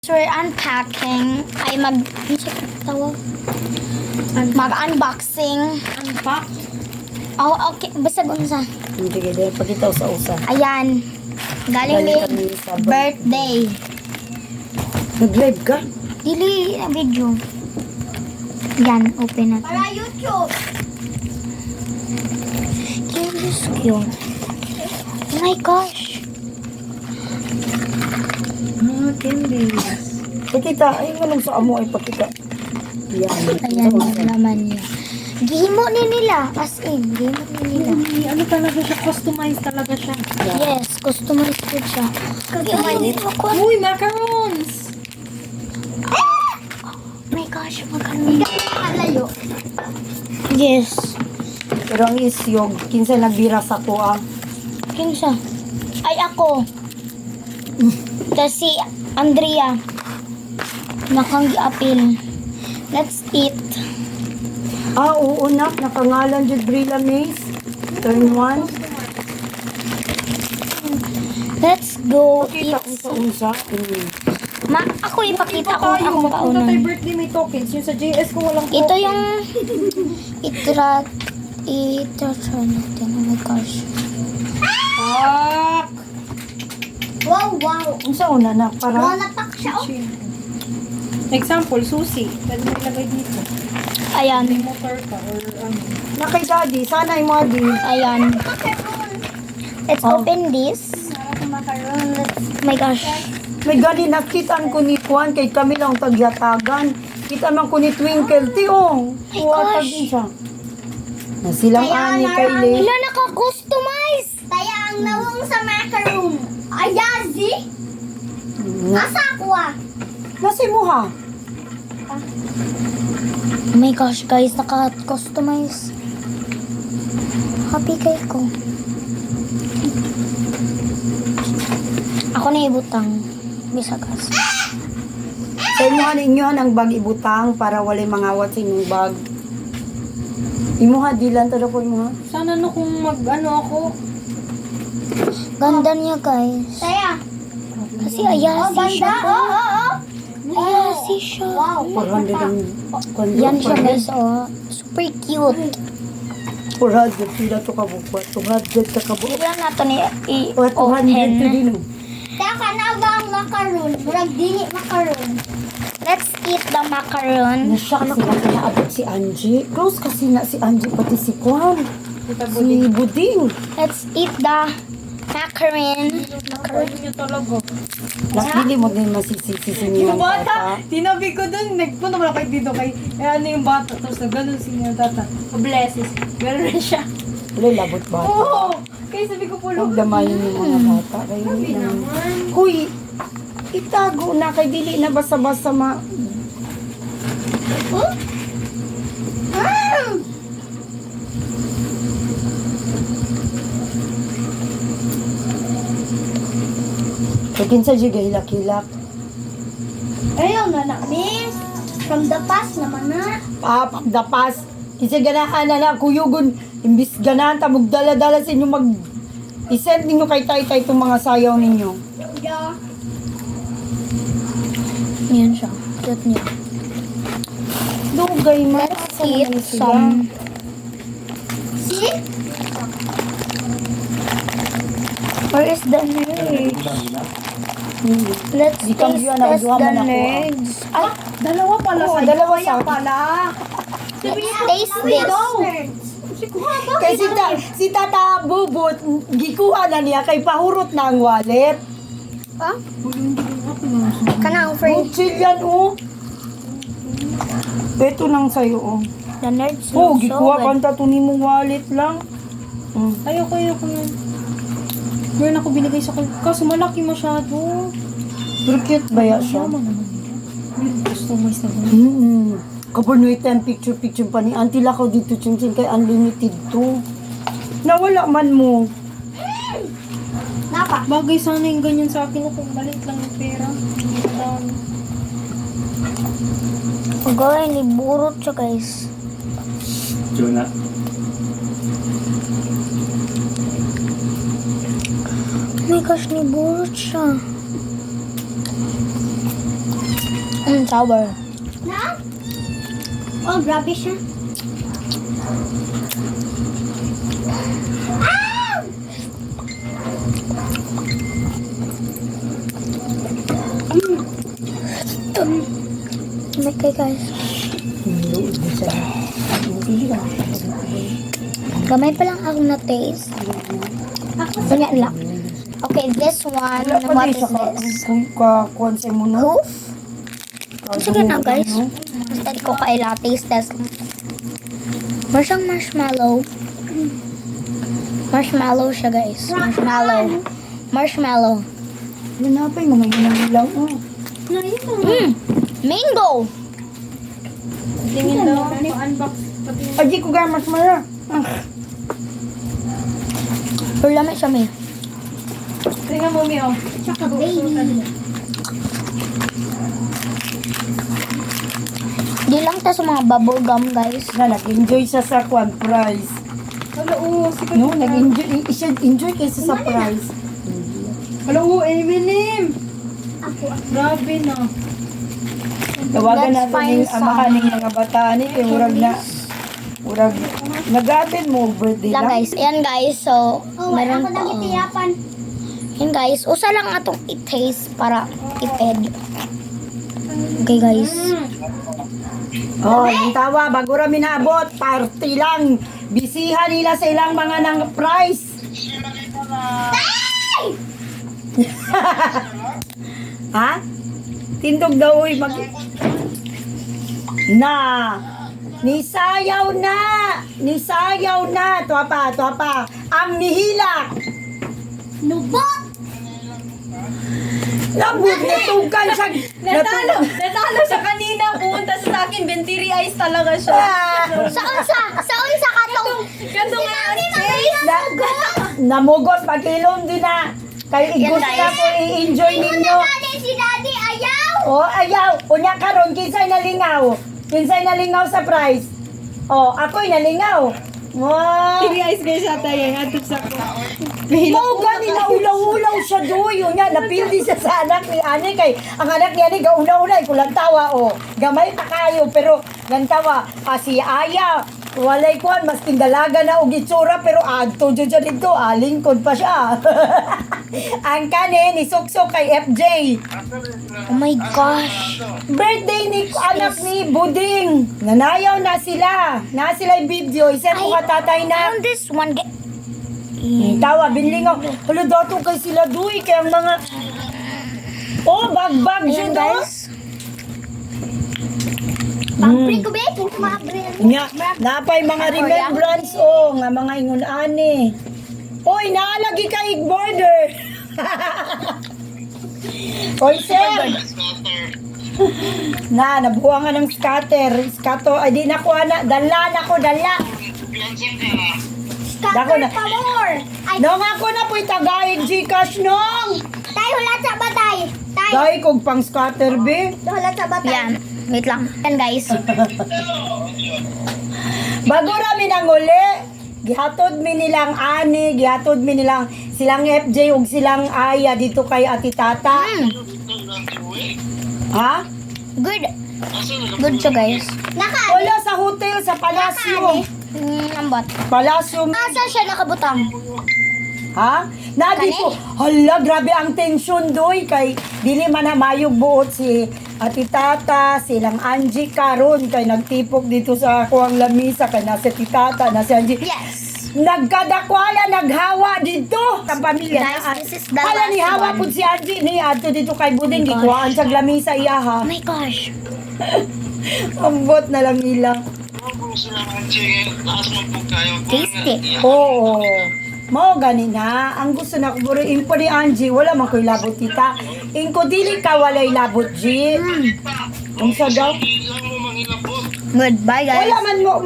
we're unpacking, ay mag-unboxing. Unpack? Oh, okay. Basta unsa. Hindi kaya pagkita sa usa. Ayan. Galing Galing ni kami sa birthday. Nag-live ka? Dili na video. Yan, open natin. Para YouTube! Cute. Oh my gosh. Candies. Pakita, ay nga lang sa amo ay pakita. Yan. Ayan yung laman niya. Gihimo ni nila. As in, gihimo ni nila. Uy, ano talaga siya? Customized talaga siya. Yes, customized food siya. Customized ako. Uy, macarons! Oh my gosh, magkano. Kalayo. Yes. Pero ang isyog, kinsa nagbira sa kuha. Kinsa? Ay, ako. Tapos si Andrea. Nakang-apil. Let's eat. Ah, oo na, nakangalan jud Brilla Maze. Turn 1. Let's go Kita eat. ko sa unsa. Ako ipakita ko ang Magpunta tayo kaunan. birthday may tokens. Yung sa JS ko walang tokens. Ito yung itra natin. Oh my gosh. Fuck! Wow. Unsa una na para Napak siya. Oh. Example, susi. Pwede mo ilagay dito. Ayan. May motor ka or ano. na kay daddy, sana ay mo di. Ayan. Let's Oh. open this. Macaron. Oh my gosh. May gani nakitaan ko ni Juan kay kami lang tagyatagan. Kita man ko ni Twinkle ti oh. My Kuha gosh. siya. Na silang ani kay Le. Wala naka-customize. Kaya ang nawong sa macaron. Ayazi. Asa ako ah. Nasi mo ha. Oh my gosh, guys, naka-customize. Happy kayo ko. Ako na ibutang. Bisagas. Sa imuha ninyo ang bag ibutang para walay mangawat sa inyong bag. Imuha dilan to ko imuha. Sana no kung mag-ano ako. Ganda niya, guys. Kaya. Kasi ayasi siya. Ayasi siya. Wow. 400 ang Yan siya, guys. Oh. Super cute. 400 pila to kabukwa. 200 ka kabukwa. Bigyan nato ni O 200 to i-open. din. Kaya ka na ba ang macaron? Murag dili macaron. Let's eat the macaron. Nasya kasi na kinaabot si Angie. Close kasi na si Angie pati si Juan. Kita Si buding. Buding. Let's eat the macaron. Macaron niyo talaga. Nakili mo din masisisi niyo Yung ang bata, bata. tinabi ko dun, nagpunta pala kayo dito kay, ano yung bata, tapos na ganun siya tata. Blesses. Meron rin siya. Wala labot bata. Oo! Kaya sabi ko po, Huwag damayin yung mga bata. Kayo naman. Huy! Itago na kay dili na basta-basta ma... Kakin sa jiga hilak-hilak. Ayaw na na, miss. From the past naman na. Dapas. Kasi ganahan na kuyugon. Imbis ganahan tamog dala-dala sa inyo mag... I-send ninyo kay tay-tay itong mga sayaw ninyo. Yeah. Yan siya. Cute niya. Dugay man. Let's eat some. See? Where is the nerds? Let's Di kang taste yun, nakaduha the man ako, nerds. Ay, dalawa pala Oo, sa'yo. dalawa Kaya sa- pala. Let's taste this. Kay si Tata Bubut, gikuha na niya kay pahurot na ang wallet. Kanang free. Chill yan, oh. Ito nang sa'yo, oh. The nerds Oh, look so gikuha good. kanta to ni mong wallet lang. Ayoko yan. Meron ako binigay sa kanya. Kaso malaki masyado. Pero cute ba yan siya? Sama naman. Customize na ba? Kabunoy tayong picture-picture pa ni Auntie Lakaw dito, Chinchin, kay unlimited to. Nawala man mo. Napa. Bagay sana yung ganyan sa akin. Kung maliit lang yung pera. Madami. Pagawin, iburot siya, guys. Juna. Oh my gosh, niburot siya. Sour. Na? Oh, grabe siya. Ah! Okay, guys. Hindi sa hindi lang. Gamay pa lang ako na taste. Ganyan lang. Okay, this one. What is this? Konsay mo na. Hoof? Sige na, guys. Basta di ko kaila taste test. Meron siyang marshmallow. Marshmallow siya, guys. Marshmallow. Marshmallow. Yun na pa yung mga ginang lang. Oh. Mango! Tingin daw, unbox. Aji ko gamas mara. Pero lamay siya, may. Tingnan mo, Mi, oh. Tsaka baby. Di lang ta sa mga bubble gum, guys. Na nag-enjoy siya sa kwan prize. Hala, oo. Sikat No, na. nag-enjoy kaysa sa prize. Hala, oo. Eminem. Grabe na. Tawagan Let's natin find yung amahan ng mga bataan kay urag nag-atin mo birthday Lang, lang. guys. Ayan, guys. So, Oh, wala meron ko pa. nang itiyapan. Ayan, guys. Usa lang atong i-taste para iped. Okay, guys. Oh, yung tawa bago rami naabot, party lang. Bisihan nila sa ilang mga nang prize. Ha? Tindog daw uy mag na nisayaw na tuwa pa ang nihilak Lubot! labot natugan siya Natalo siya kanina. Pumunta sa akin. Bentiri eyes talaga siya. Saan sa katong? Ganto nga namugos pag-ilom din na kay Yan, gusto guys. na ko i-enjoy ninyo. Si Daddy ayaw! Oh, ayaw. Unya karon kinsay nalingaw. Kinsay nalingaw sa prize. Oh, ako'y nalingaw. Wow. Bentiri eyes guys ata yan. Atuk sa ko. Mo gani na ulaw-ulaw siya doy. Yun nga, napildi siya sa anak ni Ani kay ang anak ni Ani gauna-una kulang tawa oh. Gamay pa kayo pero gantawa si Aya walay kuan mas tindalaga na og itsura pero adto jud siya dito lingkod pa siya. Ang kani ni Suksok kay FJ. Oh my gosh. Birthday ni anak ni Buding. Nanayaw na sila. Na sila yung video. Isa ko ka tatay na. Found this one. Tawa, binlingaw. Hala, dato kay sila duy. Kaya ang mga... Oh, bag-bag siya Ayan, do. guys. Pag-free ko, Becky. Kumabre. Nga, napay mga remembrance, oh, nga mga ingon-ani. Oy, naalagi ka border. Oy, sir. Nabuha nga ng scatter. Scatter, ay di na ko, dala na ko, dala. Dako na. Pamor! Ay, Nung ako na po'y tagaig Gcash nung. tayo hulat sa batay. Tayo, Dahil kong pang scatter, be. hulat sa batay. Yan. Wait lang. Yan, guys. Bago rami nang uli, gihatod mi nilang ani, gihatod mi nilang silang FJ ug silang Aya dito kay Ati Tata. Ha? Good. Good siya, guys. Naka, Wala sa hotel, sa Palasyo. Ambot. Palasyo. Asan siya nakabutang? Ha? Na dito. Hala, grabe ang tension doy kay dili man na mayog buot si Ati Tata, silang Angie karon kay nagtipok dito sa kuang lamisa kay nasa Ati Tata, nasa Angie. Yes. Nagkadakwala, naghawa dito ang pamilya. Guys, this is the Hala ni last hawa one. pud si Angie ni adto dito kay Buding Oh my gikuhaan sa lamisa iya ha. Oh my gosh. Ambot na lang nila. Tasty. Oo. Mao gani na ang gusto na ko buro impo ni Angie wala man koy labot tita. Ingko dili ka walay labot G. Unsa daw? Goodbye, guys. Wala man mo